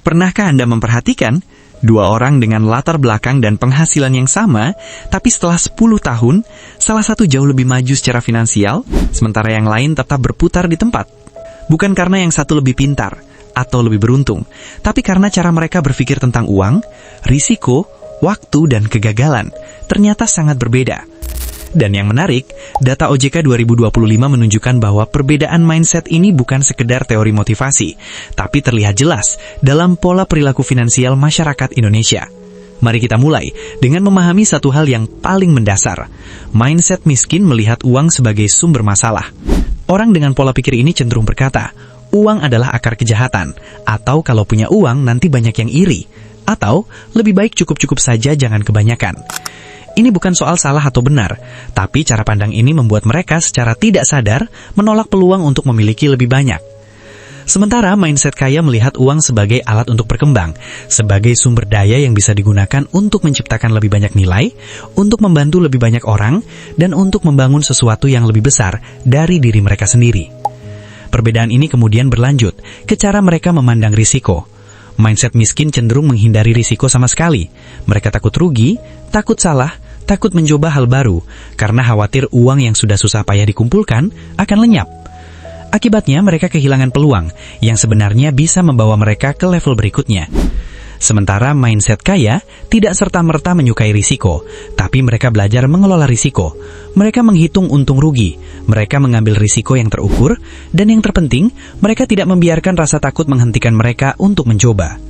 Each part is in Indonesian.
Pernahkah Anda memperhatikan dua orang dengan latar belakang dan penghasilan yang sama, tapi setelah 10 tahun, salah satu jauh lebih maju secara finansial, sementara yang lain tetap berputar di tempat? Bukan karena yang satu lebih pintar atau lebih beruntung, tapi karena cara mereka berpikir tentang uang, risiko, waktu, dan kegagalan ternyata sangat berbeda. Dan yang menarik, data OJK 2025 menunjukkan bahwa perbedaan mindset ini bukan sekedar teori motivasi, tapi terlihat jelas dalam pola perilaku finansial masyarakat Indonesia. Mari kita mulai dengan memahami satu hal yang paling mendasar. Mindset miskin melihat uang sebagai sumber masalah. Orang dengan pola pikir ini cenderung berkata, uang adalah akar kejahatan, atau kalau punya uang nanti banyak yang iri, atau lebih baik cukup-cukup saja jangan kebanyakan. Ini bukan soal salah atau benar, tapi cara pandang ini membuat mereka secara tidak sadar menolak peluang untuk memiliki lebih banyak. Sementara mindset kaya melihat uang sebagai alat untuk berkembang, sebagai sumber daya yang bisa digunakan untuk menciptakan lebih banyak nilai, untuk membantu lebih banyak orang, dan untuk membangun sesuatu yang lebih besar dari diri mereka sendiri. Perbedaan ini kemudian berlanjut ke cara mereka memandang risiko. Mindset miskin cenderung menghindari risiko sama sekali. Mereka takut rugi, takut salah, takut mencoba hal baru, karena khawatir uang yang sudah susah payah dikumpulkan akan lenyap. Akibatnya mereka kehilangan peluang yang sebenarnya bisa membawa mereka ke level berikutnya. Sementara mindset kaya tidak serta-merta menyukai risiko, tapi mereka belajar mengelola risiko. Mereka menghitung untung rugi, mereka mengambil risiko yang terukur, dan yang terpenting, mereka tidak membiarkan rasa takut menghentikan mereka untuk mencoba.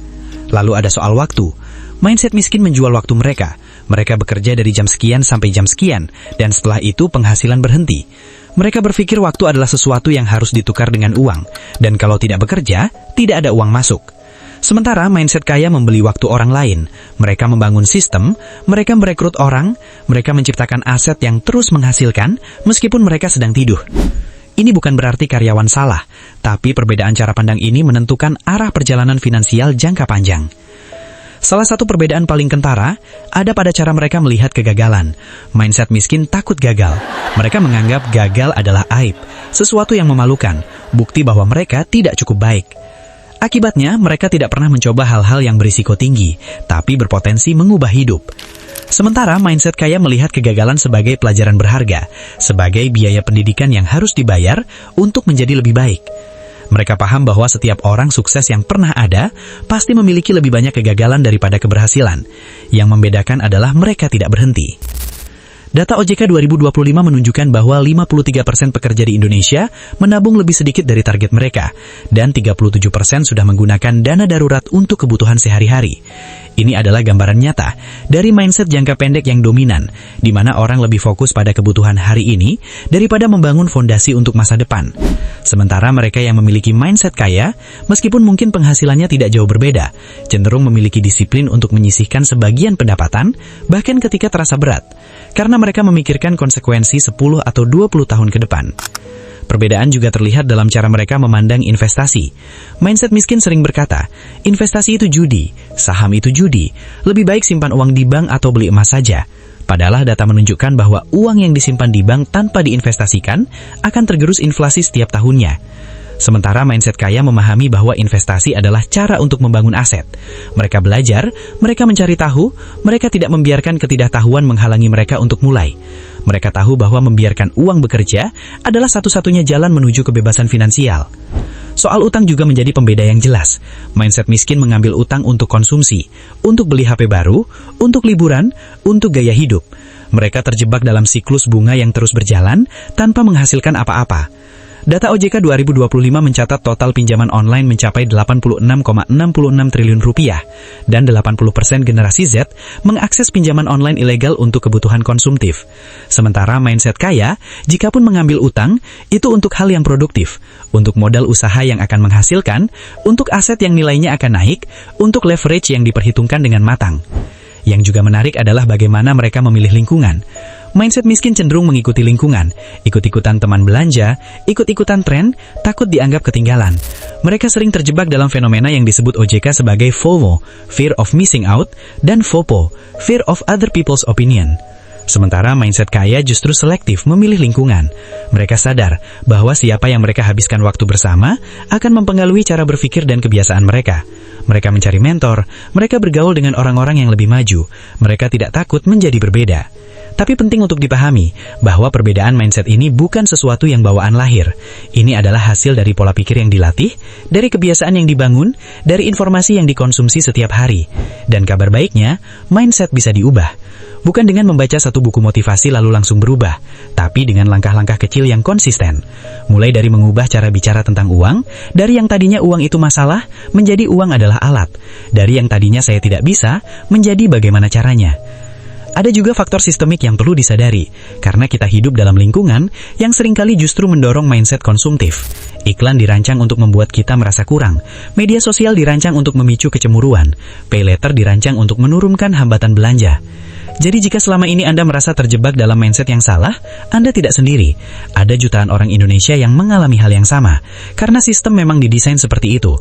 Lalu ada soal waktu. Mindset miskin menjual waktu mereka. Mereka bekerja dari jam sekian sampai jam sekian, dan setelah itu penghasilan berhenti. Mereka berpikir waktu adalah sesuatu yang harus ditukar dengan uang, dan kalau tidak bekerja, tidak ada uang masuk. Sementara mindset kaya membeli waktu orang lain. Mereka membangun sistem, mereka merekrut orang, mereka menciptakan aset yang terus menghasilkan meskipun mereka sedang tidur. Ini bukan berarti karyawan salah, tapi perbedaan cara pandang ini menentukan arah perjalanan finansial jangka panjang. Salah satu perbedaan paling kentara ada pada cara mereka melihat kegagalan. Mindset miskin takut gagal. Mereka menganggap gagal adalah aib, sesuatu yang memalukan, bukti bahwa mereka tidak cukup baik. Akibatnya, mereka tidak pernah mencoba hal-hal yang berisiko tinggi, tapi berpotensi mengubah hidup. Sementara mindset kaya melihat kegagalan sebagai pelajaran berharga, sebagai biaya pendidikan yang harus dibayar untuk menjadi lebih baik. Mereka paham bahwa setiap orang sukses yang pernah ada pasti memiliki lebih banyak kegagalan daripada keberhasilan. Yang membedakan adalah mereka tidak berhenti. Data OJK 2025 menunjukkan bahwa 53% pekerja di Indonesia menabung lebih sedikit dari target mereka, dan 37% sudah menggunakan dana darurat untuk kebutuhan sehari-hari. Ini adalah gambaran nyata dari mindset jangka pendek yang dominan, di mana orang lebih fokus pada kebutuhan hari ini daripada membangun fondasi untuk masa depan. Sementara mereka yang memiliki mindset kaya, meskipun mungkin penghasilannya tidak jauh berbeda, cenderung memiliki disiplin untuk menyisihkan sebagian pendapatan, bahkan ketika terasa berat, karena mereka memikirkan konsekuensi 10 atau 20 tahun ke depan. Perbedaan juga terlihat dalam cara mereka memandang investasi. Mindset miskin sering berkata, investasi itu judi, saham itu judi, lebih baik simpan uang di bank atau beli emas saja. Padahal data menunjukkan bahwa uang yang disimpan di bank tanpa diinvestasikan akan tergerus inflasi setiap tahunnya. Sementara mindset kaya memahami bahwa investasi adalah cara untuk membangun aset. Mereka belajar, mereka mencari tahu, mereka tidak membiarkan ketidaktahuan menghalangi mereka untuk mulai. Mereka tahu bahwa membiarkan uang bekerja adalah satu-satunya jalan menuju kebebasan finansial. Soal utang juga menjadi pembeda yang jelas. Mindset miskin mengambil utang untuk konsumsi, untuk beli HP baru, untuk liburan, untuk gaya hidup. Mereka terjebak dalam siklus bunga yang terus berjalan tanpa menghasilkan apa-apa. Data OJK 2025 mencatat total pinjaman online mencapai 86,66 triliun rupiah, dan 80% generasi Z mengakses pinjaman online ilegal untuk kebutuhan konsumtif. Sementara mindset kaya, jikapun mengambil utang, itu untuk hal yang produktif, untuk modal usaha yang akan menghasilkan, untuk aset yang nilainya akan naik, untuk leverage yang diperhitungkan dengan matang. Yang juga menarik adalah bagaimana mereka memilih lingkungan. Mindset miskin cenderung mengikuti lingkungan, ikut-ikutan teman belanja, ikut-ikutan tren, takut dianggap ketinggalan. Mereka sering terjebak dalam fenomena yang disebut OJK sebagai FOMO, Fear of Missing Out, dan FOPO, Fear of Other People's Opinion. Sementara mindset kaya justru selektif memilih lingkungan. Mereka sadar bahwa siapa yang mereka habiskan waktu bersama akan mempengaruhi cara berpikir dan kebiasaan mereka. Mereka mencari mentor, mereka bergaul dengan orang-orang yang lebih maju, mereka tidak takut menjadi berbeda. Tapi penting untuk dipahami bahwa perbedaan mindset ini bukan sesuatu yang bawaan lahir. Ini adalah hasil dari pola pikir yang dilatih, dari kebiasaan yang dibangun, dari informasi yang dikonsumsi setiap hari. Dan kabar baiknya, mindset bisa diubah. Bukan dengan membaca satu buku motivasi lalu langsung berubah, tapi dengan langkah-langkah kecil yang konsisten. Mulai dari mengubah cara bicara tentang uang, dari yang tadinya uang itu masalah, menjadi uang adalah alat. Dari yang tadinya saya tidak bisa, menjadi bagaimana caranya. Ada juga faktor sistemik yang perlu disadari, karena kita hidup dalam lingkungan yang seringkali justru mendorong mindset konsumtif. Iklan dirancang untuk membuat kita merasa kurang, media sosial dirancang untuk memicu kecemburuan, pay later dirancang untuk menurunkan hambatan belanja. Jadi jika selama ini Anda merasa terjebak dalam mindset yang salah, Anda tidak sendiri. Ada jutaan orang Indonesia yang mengalami hal yang sama, karena sistem memang didesain seperti itu.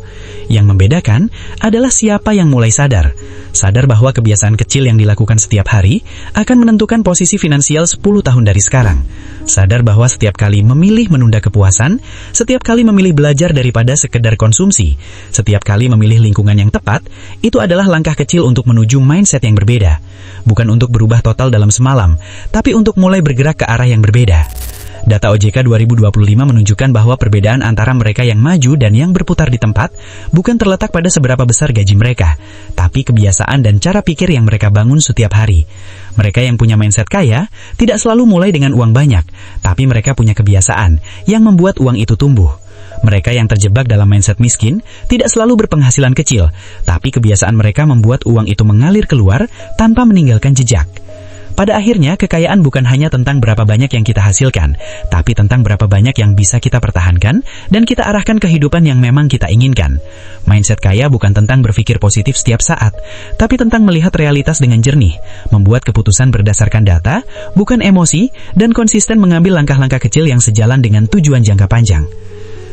Yang membedakan adalah siapa yang mulai sadar. Sadar bahwa kebiasaan kecil yang dilakukan setiap hari akan menentukan posisi finansial 10 tahun dari sekarang. Sadar bahwa setiap kali memilih menunda kepuasan, setiap kali memilih belajar daripada sekedar konsumsi, setiap kali memilih lingkungan yang tepat, itu adalah langkah kecil untuk menuju mindset yang berbeda. Bukan untuk berubah total dalam semalam, tapi untuk mulai bergerak ke arah yang berbeda. Data OJK 2025 menunjukkan bahwa perbedaan antara mereka yang maju dan yang berputar di tempat bukan terletak pada seberapa besar gaji mereka, tapi kebiasaan dan cara pikir yang mereka bangun setiap hari. Mereka yang punya mindset kaya tidak selalu mulai dengan uang banyak, tapi mereka punya kebiasaan yang membuat uang itu tumbuh. Mereka yang terjebak dalam mindset miskin tidak selalu berpenghasilan kecil, tapi kebiasaan mereka membuat uang itu mengalir keluar tanpa meninggalkan jejak. Pada akhirnya, kekayaan bukan hanya tentang berapa banyak yang kita hasilkan, tapi tentang berapa banyak yang bisa kita pertahankan dan kita arahkan kehidupan yang memang kita inginkan. Mindset kaya bukan tentang berpikir positif setiap saat, tapi tentang melihat realitas dengan jernih, membuat keputusan berdasarkan data, bukan emosi, dan konsisten mengambil langkah-langkah kecil yang sejalan dengan tujuan jangka panjang.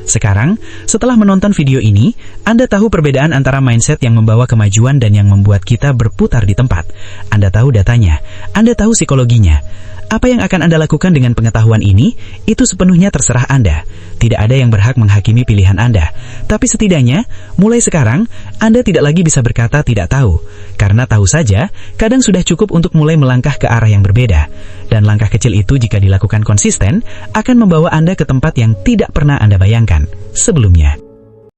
Sekarang, setelah menonton video ini, Anda tahu perbedaan antara mindset yang membawa kemajuan dan yang membuat kita berputar di tempat. Anda tahu datanya, Anda tahu psikologinya. Apa yang akan Anda lakukan dengan pengetahuan ini, itu sepenuhnya terserah Anda. Tidak ada yang berhak menghakimi pilihan Anda. Tapi setidaknya, mulai sekarang, Anda tidak lagi bisa berkata tidak tahu. Karena tahu saja, kadang sudah cukup untuk mulai melangkah ke arah yang berbeda. Dan langkah kecil itu jika dilakukan konsisten, akan membawa Anda ke tempat yang tidak pernah Anda bayangkan sebelumnya.